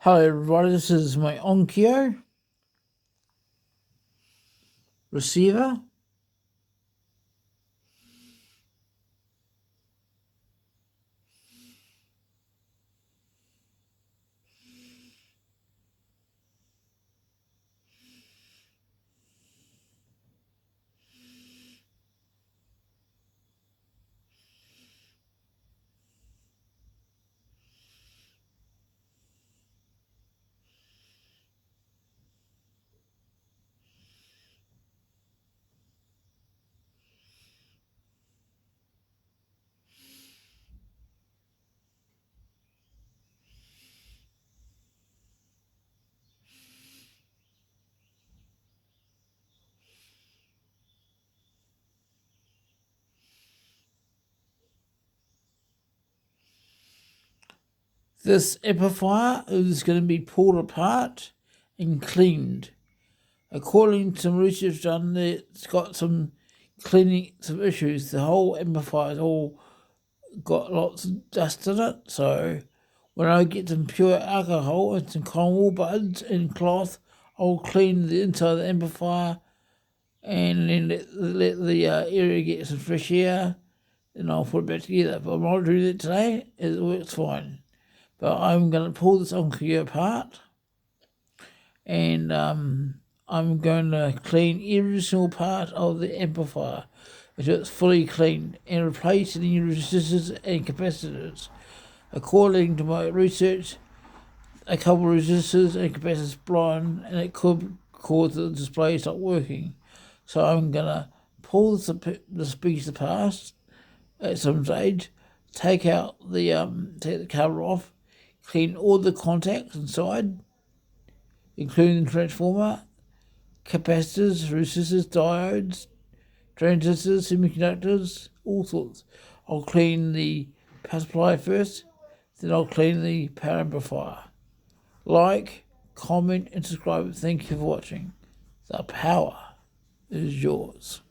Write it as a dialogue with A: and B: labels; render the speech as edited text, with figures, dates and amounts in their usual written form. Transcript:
A: Hello everybody, this is my Onkyo receiver. This amplifier is going to be pulled apart and cleaned. According to some research done, it's got some issues. The whole amplifier's all got lots of dust in it, so when I get some pure alcohol and some cotton wool buds and cloth, I'll clean the inside of the amplifier and then let the area get some fresh air, and I'll put it back together. But I'm not doing that today. It works fine. But I'm going to pull this Onkyo apart, and I'm going to clean every single part of the amplifier until it's fully cleaned, and replace any resistors and capacitors. According to my research, a couple of resistors and capacitors blind, and it could cause the display to stop working. So I'm going to pull the speakers apart at some stage, take out take the cover off, clean all the contacts inside, including the transformer, capacitors, resistors, diodes, transistors, semiconductors, all sorts. I'll clean the power supply first, then I'll clean the power amplifier. Like, comment, and subscribe. Thank you for watching. The power is yours.